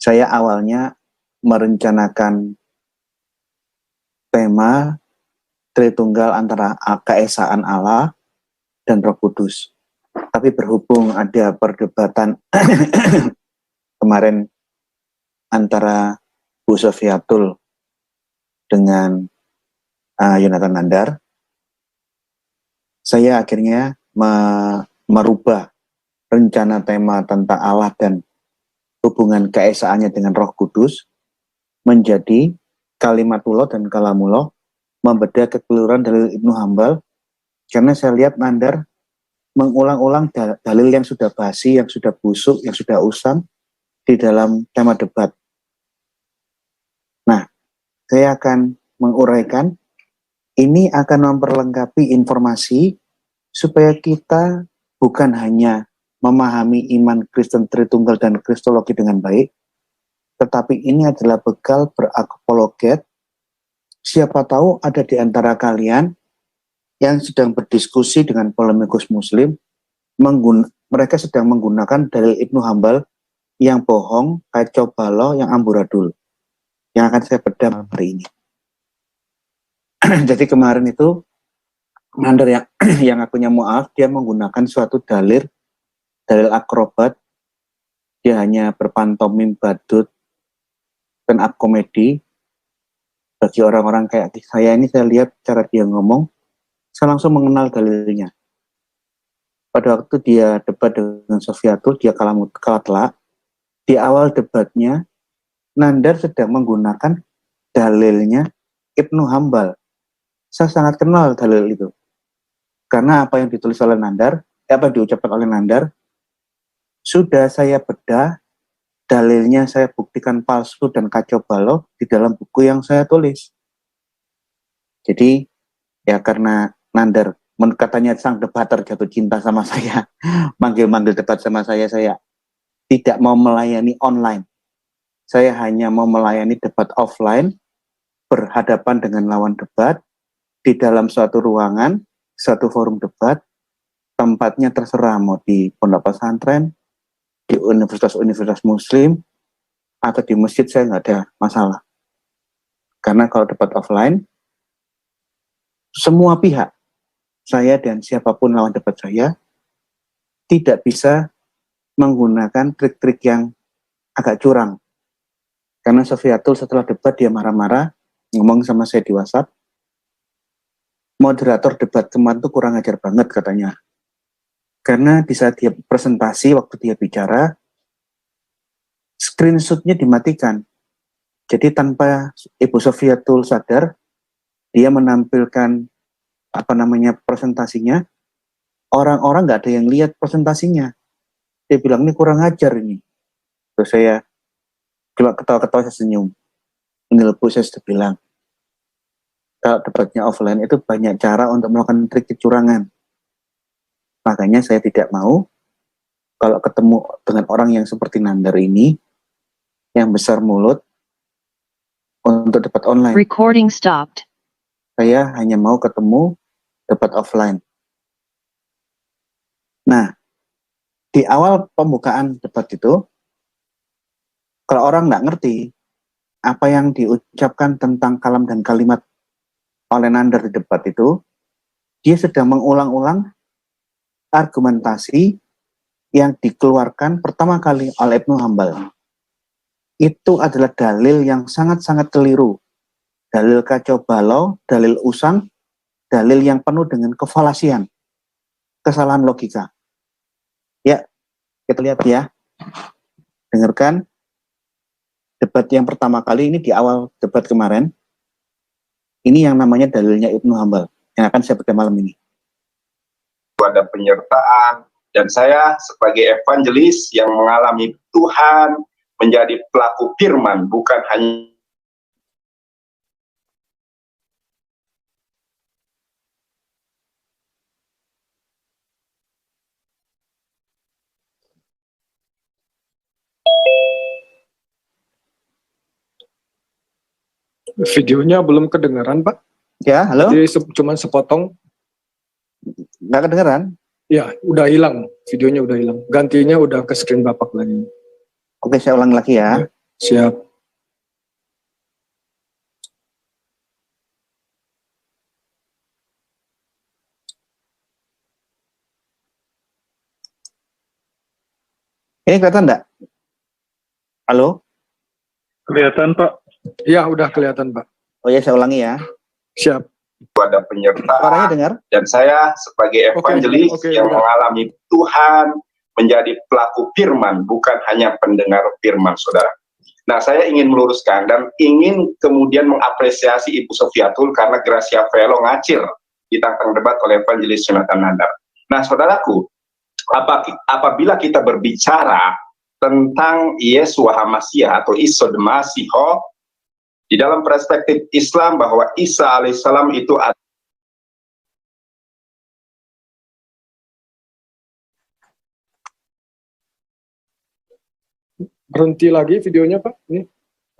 Saya awalnya merencanakan tema Tritunggal antara keesaan Allah dan Roh Kudus. Tapi berhubung ada perdebatan kemarin antara Bu Sofiatul dengan Yonatan Nandar, saya akhirnya merubah rencana tema tentang Allah dan hubungan keesaannya dengan Roh Kudus menjadi Kalimatullah dan Kalamullah, membedah kekeliruan dalil Ibnu Hambal, karena saya lihat Nandar mengulang-ulang dalil yang sudah basi, yang sudah busuk, yang sudah usang di dalam tema debat. Nah, saya akan menguraikan, ini akan memperlengkapi informasi supaya kita bukan hanya memahami iman Kristen Tritunggal dan Kristologi dengan baik, tetapi ini adalah bekal berakapologet. Siapa tahu ada di antara kalian yang sedang berdiskusi dengan polemikus muslim, mereka sedang menggunakan dalil Ibnu Hambal yang bohong, kacau balau, yang amburadul, yang akan saya bedah hari ini. Jadi kemarin itu Nandar yang akunya mu'af, dia menggunakan suatu dalil akrobat, dia hanya berpantomim badut dan up komedi. Bagi orang-orang kayak saya ini, saya lihat cara dia ngomong, saya langsung mengenal dalilnya. Pada waktu dia debat dengan Sofiatul, dia kalah telak. Di awal debatnya, Nandar sedang menggunakan dalilnya Ibnu Hambal. Saya sangat kenal dalil itu. Karena apa yang ditulis oleh Nandar, apa yang diucapkan oleh Nandar, sudah saya bedah, dalilnya saya buktikan palsu dan kacau balau di dalam buku yang saya tulis. Jadi, ya karena Nandar katanya sang debater jatuh cinta sama saya, manggil-manggil debat sama saya tidak mau melayani online. Saya hanya mau melayani debat offline, berhadapan dengan lawan debat, di dalam suatu ruangan, suatu forum debat, tempatnya terserah, mau di pondok pesantren, di universitas-universitas muslim, atau di masjid, saya nggak ada masalah. Karena kalau debat offline, semua pihak, saya dan siapapun lawan debat saya, tidak bisa menggunakan trik-trik yang agak curang. Karena Sofiatul setelah debat dia marah-marah, ngomong sama saya di WhatsApp, moderator debat kemarin tuh kurang ajar banget katanya. Karena di saat dia presentasi, waktu dia bicara, screenshotnya dimatikan. Jadi tanpa Ibu Sofiatul sadar, dia menampilkan presentasinya, orang-orang nggak ada yang lihat presentasinya. Dia bilang, ini kurang ajar ini. Terus saya cuma ketawa-ketawa, saya senyum. Ini lebu, saya sudah bilang, kalau debatnya offline itu banyak cara untuk melakukan trik kecurangan. Makanya saya tidak mau kalau ketemu dengan orang yang seperti Nandar ini, yang besar mulut, untuk debat online. Recording stopped. Saya hanya mau ketemu debat offline. Nah, di awal pembukaan debat itu, kalau orang nggak ngerti apa yang diucapkan tentang kalam dan kalimat oleh Nandar di debat itu, dia sedang mengulang-ulang argumentasi yang dikeluarkan pertama kali oleh Ibnu Hambal. Itu adalah dalil yang sangat-sangat keliru. Dalil kacau balau, dalil usang, dalil yang penuh dengan kefalasian, kesalahan logika. Ya, kita lihat ya. Dengarkan debat yang pertama kali ini di awal debat kemarin. Ini yang namanya dalilnya Ibnu Hambal, yang akan saya bedah malam ini. Ada penyertaan, dan saya sebagai evangelis yang mengalami Tuhan menjadi pelaku firman, bukan hanya Videonya belum kedengaran, Pak. Ya, halo? Jadi cuma sepotong. Nggak kedengeran? Ya, udah hilang. Videonya udah hilang. Gantinya udah ke screen Bapak lagi. Oke, saya ulang lagi ya. Siap. Ini kelihatan enggak? Halo? Kelihatan, Pak. Ya, udah kelihatan, Pak. Oh ya, saya ulangi ya. Siap. Ada penyertaan, Suaranya dengar? dan saya sebagai evangelis Oke, yang udah. mengalami Tuhan menjadi pelaku firman, bukan hanya pendengar firman, saudara. Nah, saya ingin meluruskan dan ingin kemudian mengapresiasi Ibu Sofiatul karena Gracia Velo ngacir ditantang debat oleh evangelis Jonathan Nandar. Nah, saudaraku, apabila kita berbicara tentang Yesua HaMasyiah atau Isod Masiho, di dalam perspektif Islam bahwa Isa alaihissalam itu Berhenti lagi videonya, Pak. Ini.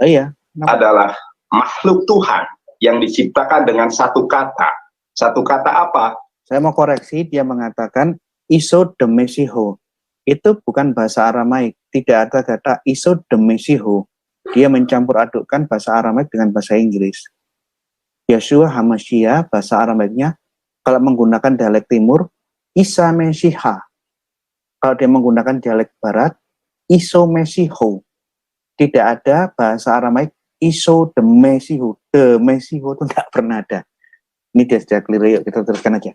Oh iya. adalah makhluk Tuhan yang diciptakan dengan satu kata. Satu kata apa? Saya mau koreksi, dia mengatakan iso de Mesiho. Itu bukan bahasa Aramaik. Tidak ada kata iso de Mesiho. Dia mencampur adukkan bahasa Aramaik dengan bahasa Inggris. Yeshua HaMasyiah, bahasa Aramaiknya, kalau menggunakan dialek timur, Isa Mesiha. Kalau dia menggunakan dialek barat, Iso Mesiho. Tidak ada bahasa Aramaik Iso de Mesiho. De Mesiho itu tidak pernah ada. Ini dia sudah keliru, yuk kita teruskan aja.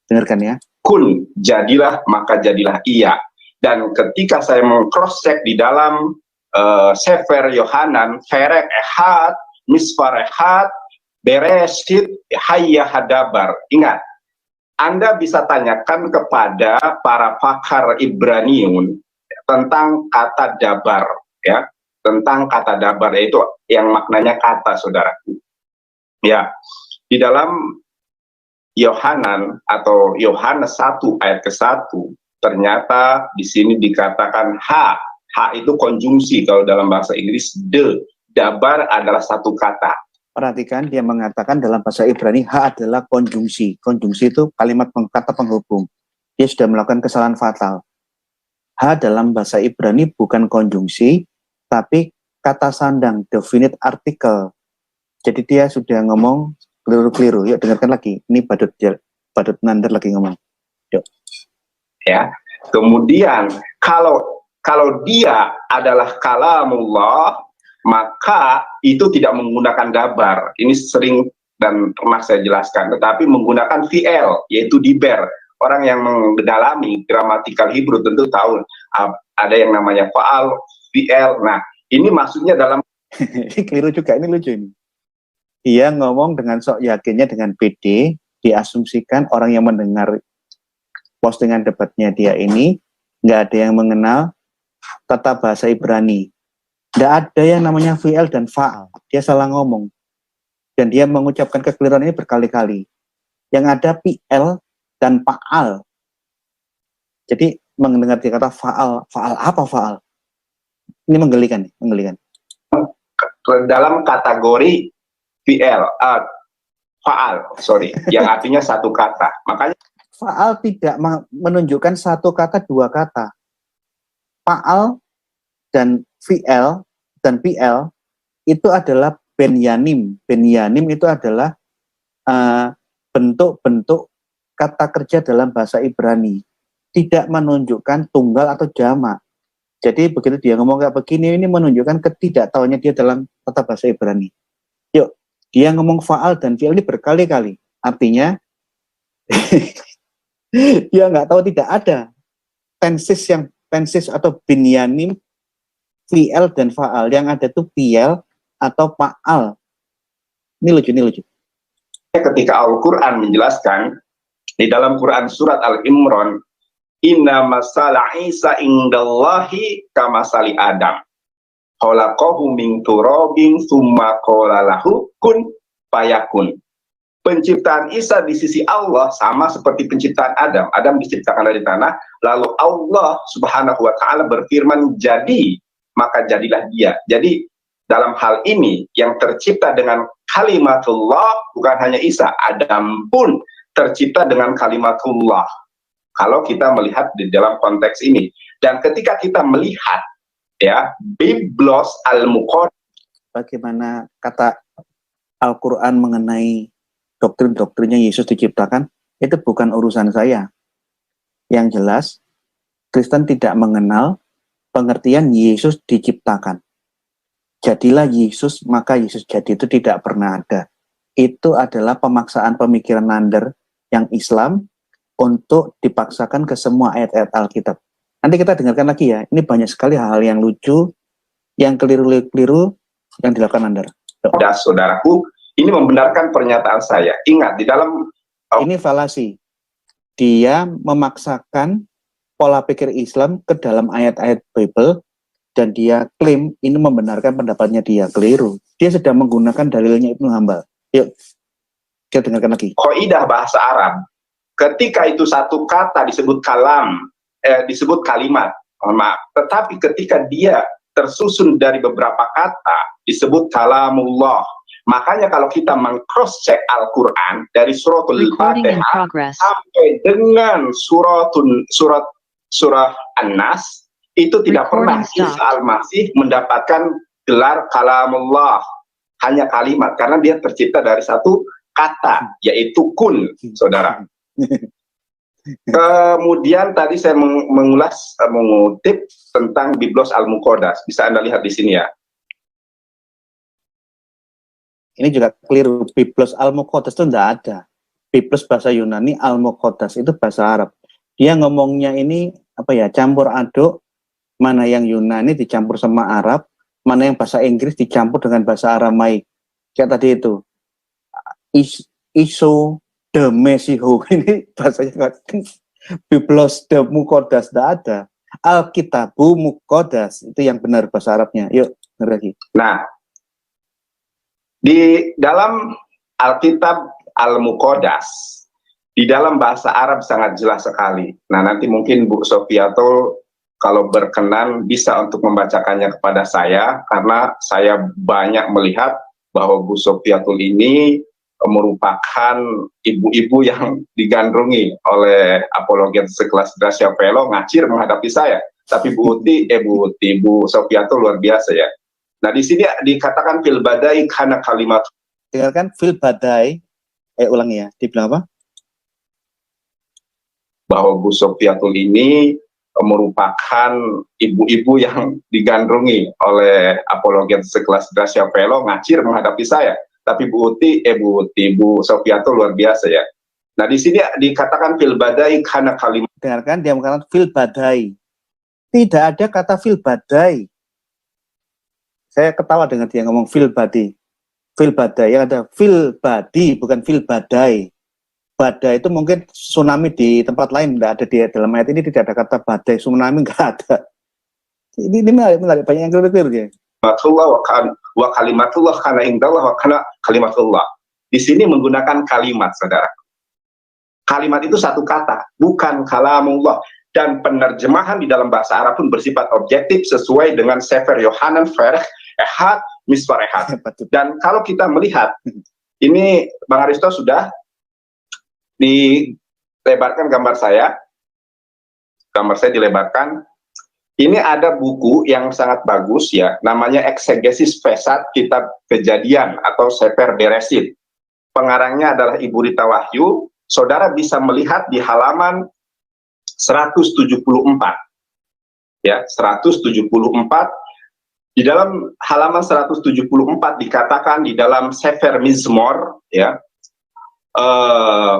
Dengarkan ya. Kun, jadilah, maka jadilah ia. Dan ketika saya meng-cross check di dalam Sefer Yohanan, Ferek Ehad, Misfar Ehad, Bereshit, Hayya Hadabar. Ingat, Anda bisa tanyakan kepada para pakar Ibraniun tentang kata dabar, ya, tentang kata dabar, yaitu yang maknanya kata, saudaraku. Ya, di dalam Yohanan atau Yohanes 1 ayat ke-1, ternyata di sini dikatakan H itu konjungsi kalau dalam bahasa Inggris, dabar adalah satu kata. Perhatikan, dia mengatakan dalam bahasa Ibrani H adalah konjungsi. Konjungsi itu kalimat kata penghubung. Dia sudah melakukan kesalahan fatal. H dalam bahasa Ibrani bukan konjungsi, tapi kata sandang, definite article. Jadi dia sudah ngomong keliru-keliru. Yuk dengarkan lagi. Ini Badut Nandar lagi ngomong. Yuk. Ya. Kemudian kalau dia adalah kalamullah, maka itu tidak menggunakan dabar. Ini sering dan pernah saya jelaskan, tetapi menggunakan VL, yaitu diber. Orang yang mendalami gramatikal Hebrew tentu tahu ada yang namanya faal, VL. Nah, ini maksudnya dalam Ini keliru juga, ini lucu ini. Dia ngomong dengan sok yakinnya dengan PD, diasumsikan orang yang mendengar postingan debatnya dia ini nggak ada yang mengenal tata bahasa Ibrani. Nggak ada yang namanya VL dan faal. Dia salah ngomong. Dan dia mengucapkan kekeliruan ini berkali-kali. Yang ada PL dan faal. Jadi mendengar dia kata faal apa faal? Ini menggelikan. dalam kategori VL, faal, yang artinya satu kata. Makanya faal tidak menunjukkan satu kata, dua kata. Faal dan VL dan PL itu adalah benyanim. Benyanim itu adalah bentuk-bentuk kata kerja dalam bahasa Ibrani. Tidak menunjukkan tunggal atau jamak. Jadi begitu dia ngomong kayak begini, ini menunjukkan ketidaktahuannya dia dalam tata bahasa Ibrani. Yuk, dia ngomong faal dan fi'il ini berkali-kali. Artinya, dia nggak tahu tidak ada tensis atau binyanim, fi'il dan faal. Yang ada itu fi'il atau fa'al. Ini lucu. ketika Al-Quran menjelaskan, di dalam Quran surat Al-Imran, inna masala Isa indallahi kamasali Adam. Khalaqahu min turabin summa qala lahu kun fayakun. Penciptaan Isa di sisi Allah sama seperti penciptaan Adam. Adam diciptakan dari tanah, lalu Allah Subhanahu wa taala berfirman jadi, maka jadilah dia. Jadi dalam hal ini yang tercipta dengan kalimatullah bukan hanya Isa, Adam pun tercipta dengan kalimatullah. Kalau kita melihat di dalam konteks ini, dan ketika kita melihat ya, Biblos Al-Muqaddas. Bagaimana kata Al-Quran mengenai doktrin-doktrinnya Yesus diciptakan, itu bukan urusan saya. Yang jelas, Kristen tidak mengenal pengertian Yesus diciptakan. Jadilah Yesus, maka Yesus jadi, itu tidak pernah ada. Itu adalah pemaksaan pemikiran nander yang Islam untuk dipaksakan ke semua ayat-ayat Alkitab. Nanti kita dengarkan lagi ya, ini banyak sekali hal-hal yang lucu, yang keliru-keliru yang dilakukan nander. Saudaraku, ini membenarkan pernyataan saya. Ingat, di dalam ini falasi. Dia memaksakan pola pikir Islam ke dalam ayat-ayat Bible, dan dia klaim ini membenarkan pendapatnya dia. Keliru. Dia sedang menggunakan dalilnya Ibnu Hambal. Yuk, kita dengarkan lagi. Kaidah bahasa Arab, ketika itu satu kata disebut kalam, disebut kalimat, maaf. Tetapi ketika dia tersusun dari beberapa kata, disebut kalamullah. Makanya kalau kita meng-cross-check Al-Quran dari suratul Fatihah sampai dengan surah An-Nas, itu tidak pernah Isa Al-Masih mendapatkan gelar kalamullah, hanya kalimat, karena dia tercipta dari satu kata, yaitu kun, saudara. Kemudian tadi saya mengutip tentang Biblos Al-Muqaddas, bisa Anda lihat di sini ya. Ini juga keliru. Biblos Al-Muqaddas itu tidak ada. Biblos bahasa Yunani, Al-Muqaddas itu bahasa Arab. Dia ngomongnya ini apa ya, campur aduk, mana yang Yunani dicampur sama Arab, mana yang bahasa Inggris dicampur dengan bahasa Aramaik. Kayak tadi itu. Iso de Mesiho, ini bahasanya Biblos de Muqaddas tidak ada. Alkitabu Muqaddas itu yang benar bahasa Arabnya. Yuk, benar lagi. Nah, di dalam Alkitab Al-Muqaddas, di dalam bahasa Arab sangat jelas sekali. Nah, nanti mungkin Bu Sofiatul kalau berkenan bisa untuk membacakannya kepada saya, karena saya banyak melihat bahwa Bu Sofiatul ini merupakan ibu-ibu yang digandrungi oleh apologet sekelas Gracia Velo, ngacir menghadapi saya. Tapi Bu Sofiatul luar biasa ya. Nah, di sini dikatakan fil badai kana kalimat. Dengarkan fil badai. Ulangi ya. Dibilang apa? Bahwa Bu Sofiatul ini merupakan ibu-ibu yang digandrungi oleh apologet sekelas Gracia Velo, ngacir menghadapi saya. Tapi Bu Sofiatul luar biasa ya. Nah, di sini dikatakan fil badai kana kalimat. Dengarkan, dia mengatakan fil badai. Tidak ada kata fil badai. Saya ketawa dengan dia ngomong fil badi. Fil badai, yang ada fil badi, bukan fil badai. Badai itu mungkin tsunami di tempat lain, tidak ada di dalam ayat ini, tidak ada kata badai, tsunami nggak ada. Ini menarik, banyak yang keliru ya. Wa kalimatullah kana indallah wa kana kalimatullah. Di sini menggunakan kalimat, saudara. Kalimat itu satu kata, bukan kalamullah. Dan penerjemahan di dalam bahasa Arab pun bersifat objektif sesuai dengan Sefer Yohanan, Ferech, Ehad, Misvar Ehad. Dan kalau kita melihat, ini Bang Aristo sudah dilebarkan gambar saya dilebarkan. Ini ada buku yang sangat bagus ya, namanya Eksegesis Fesat Kitab Kejadian atau Sefer Beresit. Pengarangnya adalah Ibu Rita Wahyu. Saudara bisa melihat di halaman 174. Ya, 174. Di dalam halaman 174 dikatakan di dalam Sefer Mizmor ya,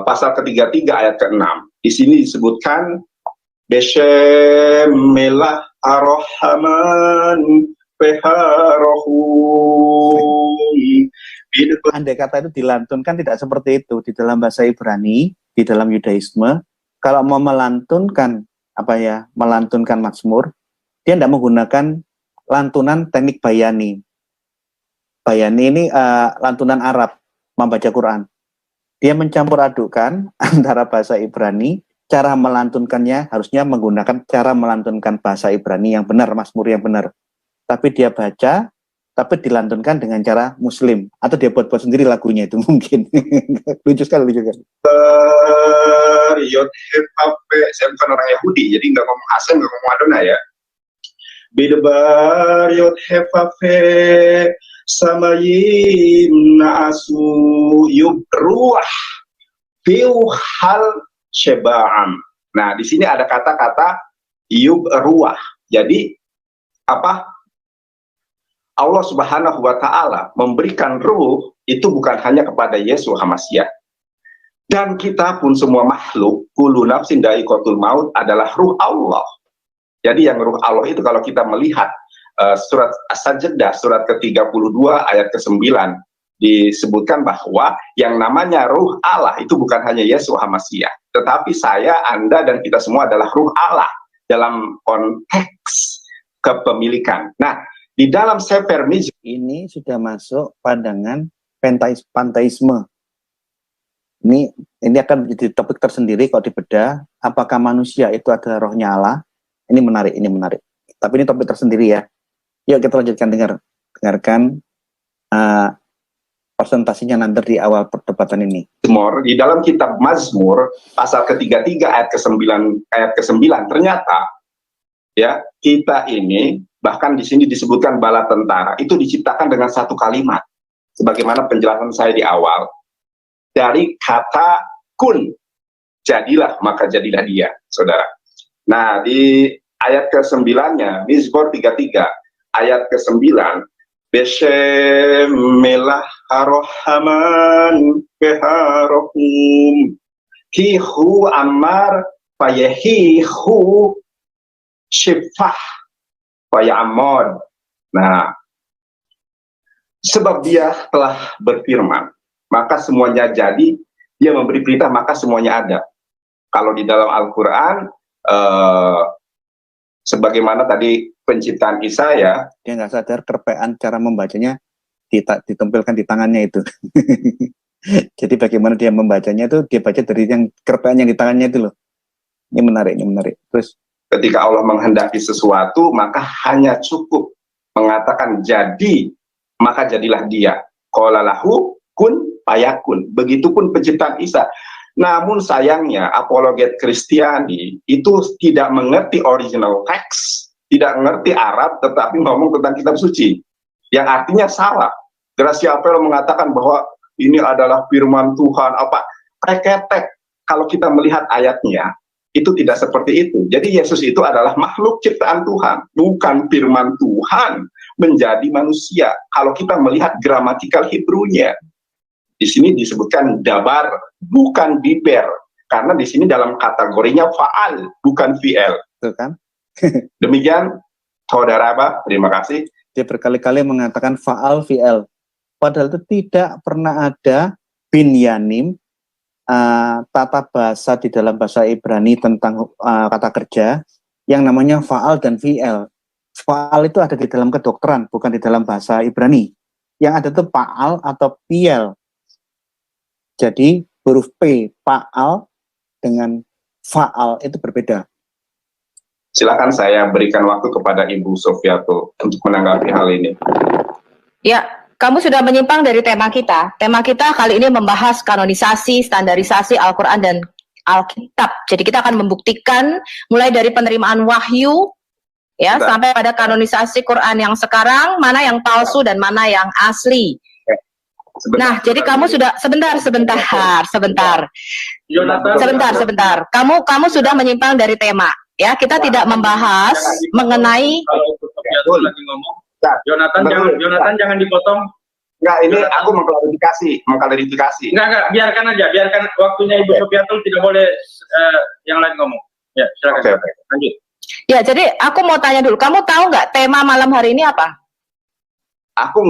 pasal ke-33 ayat ke-6. Di sini disebutkan Beshemelah Ar-Rahman Peharohum. Andai kata itu dilantunkan tidak seperti itu di dalam bahasa Ibrani, di dalam Yudaisme. Kalau mau melantunkan melantunkan Mazmur, dia tidak menggunakan lantunan teknik bayani. Bayani ini lantunan Arab membaca Quran. Dia mencampur adukkan antara bahasa Ibrani, cara melantunkannya harusnya menggunakan cara melantunkan bahasa Ibrani yang benar, Mazmur yang benar. Tapi dia baca, tapi dilantunkan dengan cara Muslim, atau dia buat-buat sendiri lagunya itu mungkin. Lucu sekali. Saya bukan orang Yahudi, jadi nggak ngomong Hasem, nggak ngomong Adonai ya. bidbar yot hefafe samayim naasu yub ruah fiu hal sheba'am. Nah, di sini ada kata-kata yub ruah. Jadi apa? Allah Subhanahu wa taala memberikan ruh itu bukan hanya kepada Yeshua HaMasyiah. Dan kita pun semua makhluk, kullu nafsin dha'iqatul maut adalah ruh Allah. Jadi yang ruh Allah itu kalau kita melihat surat As-Sajdah surat ke-32 ayat ke-9 disebutkan bahwa yang namanya ruh Allah itu bukan hanya Yeshua HaMasyiah, tetapi saya, Anda, dan kita semua adalah ruh Allah dalam konteks kepemilikan. Nah, di dalam Sefer Mizmor ini sudah masuk pandangan panteisme. Ini akan jadi topik tersendiri kalau dibedah. Apakah manusia itu adalah rohnya Allah? Ini menarik, ini menarik. Tapi ini topik tersendiri ya. Yuk kita lanjutkan, dengarkan presentasinya nanti di awal perdebatan ini. Di dalam kitab Mazmur pasal ke-33 ayat ke-9 ternyata ya kita ini bahkan di sini disebutkan bala tentara itu diciptakan dengan satu kalimat, sebagaimana penjelasan saya di awal, dari kata kun, jadilah maka jadilah dia, saudara. Nah, di ayat ke-9-nya Mizmor 33 ayat ke-9, Beshemelah harohaman beharohum hihu amar payehihu syifah Fayamod. Nah, sebab dia telah berfirman, maka semuanya jadi, dia memberi perintah, maka semuanya ada. Kalau di dalam Al-Quran, sebagaimana tadi penciptaan Isa ya, dia nggak sadar kerpean cara membacanya ditampilkan di tangannya itu. Jadi bagaimana dia membacanya itu, dia baca dari yang kerpean yang di tangannya itu loh. Ini menarik, ini menarik. Terus ketika Allah menghendaki sesuatu, maka hanya cukup mengatakan jadi, maka jadilah dia. Qala lahu kun fayakun. Begitupun penciptaan Isa. Namun sayangnya apologet Kristiani itu tidak mengerti original text, tidak mengerti Arab, tetapi ngomong tentang kitab suci, yang artinya salah. Gracia Apel mengatakan bahwa ini adalah firman Tuhan, apa reketek. Kalau kita melihat ayatnya, itu tidak seperti itu. Jadi Yesus itu adalah makhluk ciptaan Tuhan, bukan firman Tuhan menjadi manusia. Kalau kita melihat gramatikal Hebrew-nya, di sini disebutkan dabar, bukan diber, karena di sini dalam kategorinya faal, bukan fi'el. itu kan? Demikian, saudara Abah, terima kasih. Dia berkali-kali mengatakan faal fi'el. Padahal itu tidak pernah ada binyanim, tata bahasa di dalam bahasa Ibrani tentang kata kerja yang namanya faal dan fi'el. Faal itu ada di dalam kedokteran, bukan di dalam bahasa Ibrani. Yang ada itu faal atau fi'el. Jadi huruf P, faal dengan faal itu berbeda. Silakan saya berikan waktu kepada Ibu Sofiatul untuk menanggapi hal ini. Ya, kamu sudah menyimpang dari tema kita. Tema kita kali ini membahas kanonisasi, standarisasi Al-Quran dan Alkitab. Jadi kita akan membuktikan mulai dari penerimaan wahyu, ya, sampai pada kanonisasi Quran yang sekarang, mana yang palsu dan mana yang asli. Nah, jadi kamu sudah sebentar. Kamu sudah menyimpang dari tema. Ya, kita tidak membahas mengenai. Jonathan jangan dipotong. Enggak, ini aku mengklarifikasi. Enggak, biarkan aja, biarkan waktunya Ibu Sofiatul, tidak boleh yang lain ngomong. Ya, silakan. Oke. Lanjut. Ya, jadi aku mau tanya dulu, kamu tahu nggak tema malam hari ini apa? Aku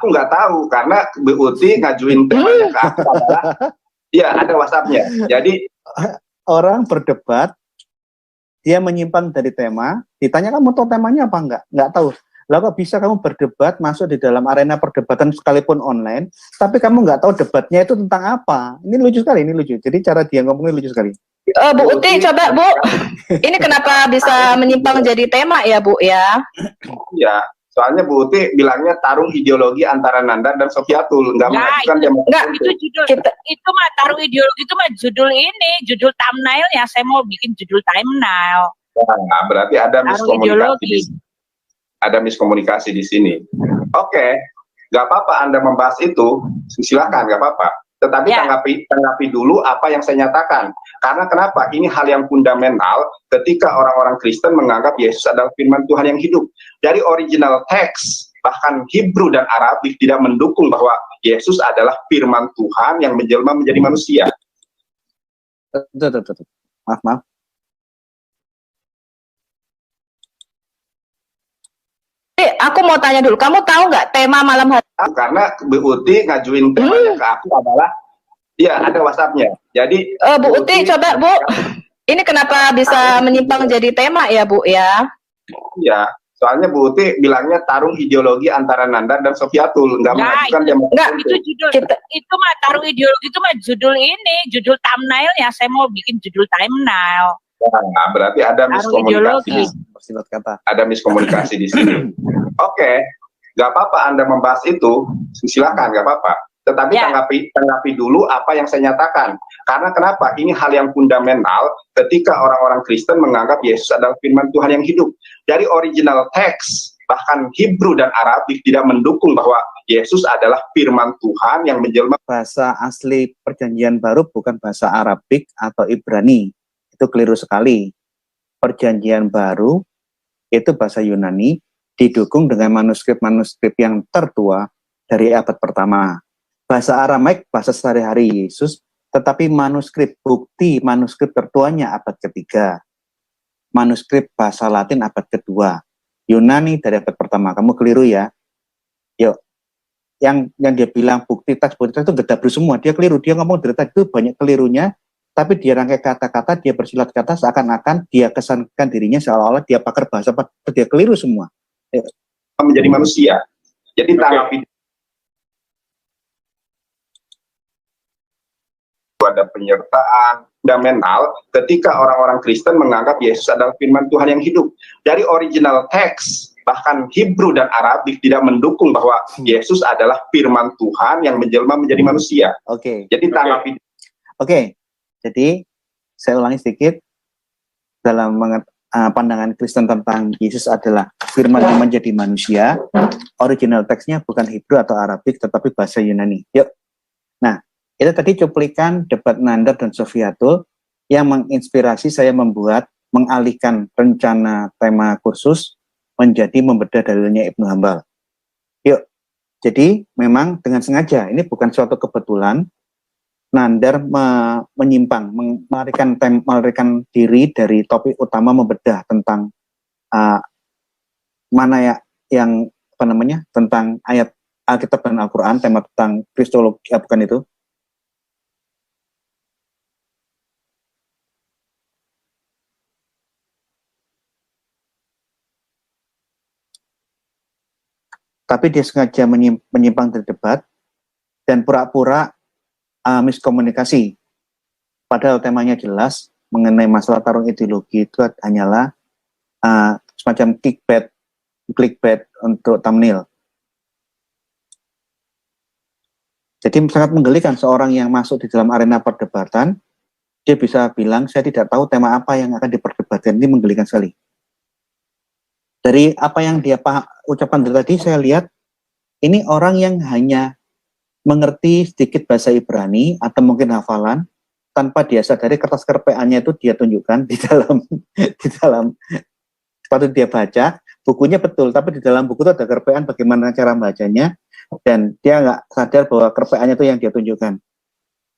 nggak tahu karena Bu Uti ngajuin temanya ke aku adalah, ya ada WhatsApp-nya. Jadi Orang berdebat, dia menyimpang dari tema, ditanya kamu tahu temanya apa nggak tahu. Lah kok bisa kamu berdebat masuk di dalam arena perdebatan sekalipun online, tapi kamu nggak tahu debatnya itu tentang apa? Ini lucu sekali, ini lucu. Jadi cara dia ngomongnya lucu sekali. Bu Uti, coba Bu, ini kenapa bisa menyimpang jadi tema ya Bu ya? ya, soalnya Bu Uti bilangnya tarung ideologi antara Nandar dan Sofiatul, nggak mengajukan itu judul itu mah tarung ideologi, itu mah judul ini, judul thumbnailnya. Saya mau bikin judul thumbnail. Nah, berarti ada miskomunikasi. Ada miskomunikasi di sini. Oke, nggak apa-apa Anda membahas itu, silakan, nggak apa-apa. Tetapi Ya. tanggapi dulu apa yang saya nyatakan. Karena kenapa? Ini hal yang fundamental ketika orang-orang Kristen menganggap Yesus adalah firman Tuhan yang hidup. Dari original teks, bahkan Hebrew dan Arabik tidak mendukung bahwa Yesus adalah firman Tuhan yang menjelma menjadi manusia. Tuh. Maaf. Aku mau tanya dulu, kamu tahu nggak tema malam hari? Karena Bu Uti ngajuin temanya ke aku adalah, ya ada WhatsApp-nya. Jadi Bu Uti, coba Bu, ini kenapa bisa menyimpang jadi tema ya Bu ya? Ya, soalnya Bu Uti bilangnya tarung ideologi antara Nandar dan Sofiatul, nggak mengajukan demokrasi. Itu judul itu mah tarung ideologi itu mah judul ini, judul thumbnailnya. Saya mau bikin judul thumbnail. Nah, berarti ada miskomunikasi. Ada miskomunikasi di sini. Oke, nggak apa-apa Anda membahas itu, silakan, nggak apa-apa. Tetapi tanggapi dulu apa yang saya nyatakan. Karena kenapa? Ini hal yang fundamental ketika orang-orang Kristen menganggap Yesus adalah firman Tuhan yang hidup. Dari original teks, bahkan Hebrew dan Arabik tidak mendukung bahwa Yesus adalah firman Tuhan yang menjelma. Bahasa asli Perjanjian Baru bukan bahasa Arabik atau Ibrani. Itu keliru sekali. Perjanjian Baru itu bahasa Yunani, didukung dengan manuskrip-manuskrip yang tertua dari abad pertama. Bahasa Aramaik, bahasa sehari-hari Yesus, tetapi bukti manuskrip tertuanya abad ketiga. Manuskrip bahasa Latin abad kedua. Yunani dari abad pertama. Kamu keliru ya. Yuk. Yang dia bilang bukti teks itu gedabru semua. Dia keliru. Dia ngomong dari tadi itu banyak kelirunya. Tapi dia rangkai kata-kata, dia bersilat kata seakan-akan dia kesankan dirinya seolah-olah dia pakar bahasa, dia keliru semua. Menjadi manusia. Jadi tanggapi ada penyertaan fundamental ketika orang-orang Kristen menganggap Yesus adalah firman Tuhan yang hidup. Dari original teks, bahkan Hebrew dan Arabik tidak mendukung bahwa Yesus adalah firman Tuhan yang menjelma menjadi manusia. Oke. Jadi tanggapi. Oke. Jadi, saya ulangi sedikit, dalam pandangan Kristen tentang Yesus adalah firman yang menjadi manusia, original teksnya bukan Hebrew atau Arabik, tetapi bahasa Yunani. Yuk. Nah, itu tadi cuplikan debat Nandar dan Sofiatul yang menginspirasi saya mengalihkan rencana tema kursus menjadi membedah dalilnya Ibnu Hambal. Yuk. Jadi, memang dengan sengaja, ini bukan suatu kebetulan, Nandar menyimpang, melarikan diri dari topik utama membedah tentang mana ya yang tentang ayat Alkitab dan Al-Quran, tema tentang kristologi, bukan itu. Tapi dia sengaja menyimpang dari debat dan pura-pura miskomunikasi. Padahal temanya jelas mengenai masalah tarung ideologi itu hanyalah semacam clickbait untuk thumbnail. Jadi sangat menggelikan seorang yang masuk di dalam arena perdebatan, dia bisa bilang saya tidak tahu tema apa yang akan diperdebatkan. Ini menggelikan sekali. Dari apa yang dia ucapkan tadi, saya lihat ini orang yang hanya mengerti sedikit bahasa Ibrani atau mungkin hafalan, tanpa dia sadari kertas kerpeannya itu dia tunjukkan di dalam sepatu dia baca, bukunya betul, tapi di dalam buku itu ada kerpean bagaimana cara bacanya, dan dia nggak sadar bahwa kerpeannya itu yang dia tunjukkan.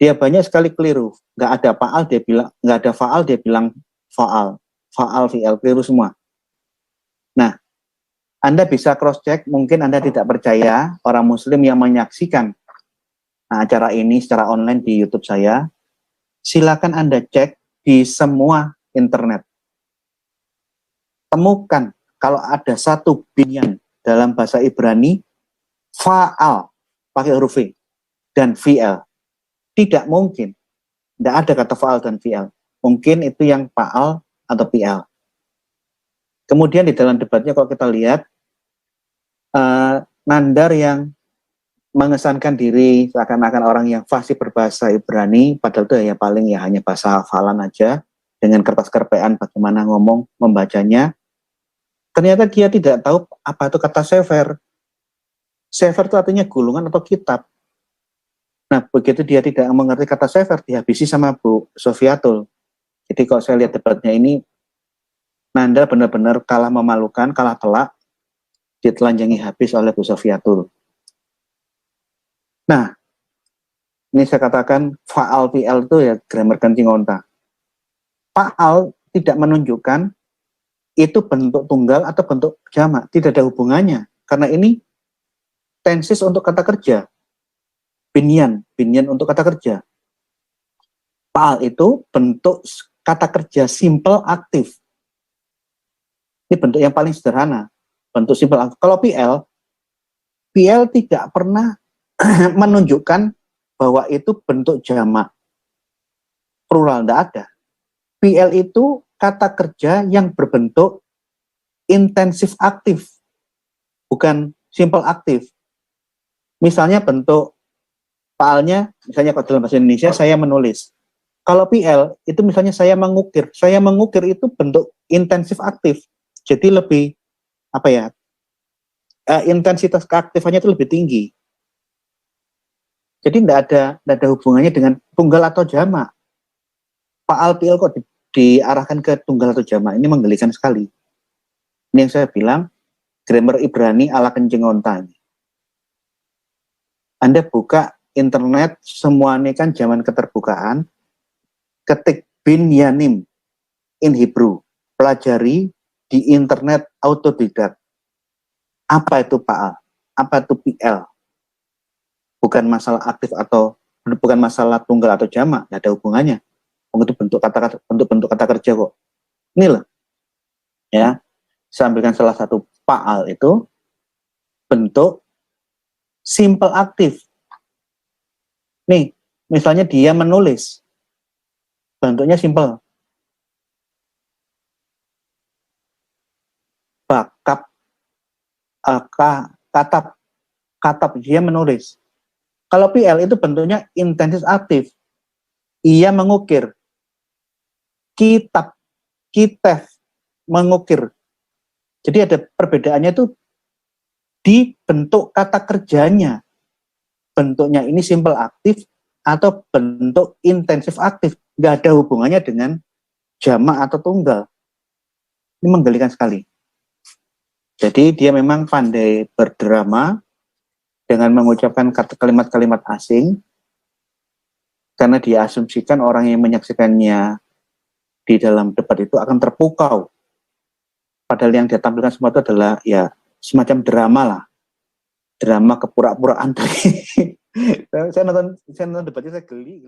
Dia banyak sekali keliru, nggak ada faal dia bilang, nggak ada faal dia bilang faal, fi'al, keliru semua. Nah, Anda bisa cross check, mungkin Anda tidak percaya orang Muslim yang menyaksikan acara ini secara online di YouTube saya, silakan Anda cek di semua internet. Temukan kalau ada satu binyan dalam bahasa Ibrani, fa'al, pakai huruf V, dan fi'al. Tidak mungkin. Tidak ada kata fa'al dan fi'al. Mungkin itu yang fa'al atau fi'al. Kemudian di dalam debatnya kalau kita lihat, Nandar yang mengesankan diri seakan-akan orang yang fasih berbahasa Ibrani, padahal itu hanya bahasa hafalan aja, dengan kertas kerpean bagaimana ngomong membacanya. Ternyata dia tidak tahu apa itu kata sefer. Sefer itu artinya gulungan atau kitab. Nah, begitu dia tidak mengerti kata sefer, dihabisi sama Bu Sofiatul. Jadi kalau saya lihat debatnya ini, Nanda benar-benar kalah memalukan, kalah telak, ditelanjangi habis oleh Bu Sofiatul. Nah, ini saya katakan faal PL itu ya grammar kencing onta. Faal tidak menunjukkan itu bentuk tunggal atau bentuk jamak, tidak ada hubungannya. Karena ini tensis untuk kata kerja. Binyan untuk kata kerja. Faal itu bentuk kata kerja simple aktif. Ini bentuk yang paling sederhana, bentuk simple aktif. Kalau PL tidak pernah menunjukkan bahwa itu bentuk jamak. Plural, tidak ada. PL itu kata kerja yang berbentuk intensif aktif, bukan simple aktif. Misalnya bentuk faalnya, misalnya kalau dalam bahasa Indonesia saya menulis. Kalau PL itu misalnya saya mengukir. Saya mengukir itu bentuk intensif aktif. Jadi lebih intensitas keaktifannya itu lebih tinggi. Jadi tidak ada hubungannya dengan tunggal atau jamak. Faal PL kok diarahkan ke tunggal atau jamak, ini menggelikan sekali. Ini yang saya bilang grammar Ibrani ala kencing onta. Anda buka internet, semua ini kan zaman keterbukaan, ketik binyanim in Hebrew, pelajari di internet autodidak. Apa itu faal? Apa itu PL? Bukan masalah aktif atau bukan masalah tunggal atau jamak, tidak ada hubungannya. Itu bentuk kata kerja kok. Ini loh, ya. Saya ambilkan salah satu faal itu bentuk simple aktif. Nih, misalnya dia menulis, bentuknya simple. Bakap, katab, dia menulis. Kalau PL itu bentuknya intensif aktif. Ia mengukir. Kitab, mengukir. Jadi ada perbedaannya itu di bentuk kata kerjanya. Bentuknya ini simple aktif atau bentuk intensif aktif. Nggak ada hubungannya dengan jamak atau tunggal. Ini menggelikan sekali. Jadi dia memang pandai berdrama dengan mengucapkan kalimat-kalimat asing, karena dia asumsikan orang yang menyaksikannya di dalam debat itu akan terpukau. Padahal yang dia tampilkan semua itu adalah ya semacam drama lah. Drama kepura-puraan. Saya nonton debatnya saya geli.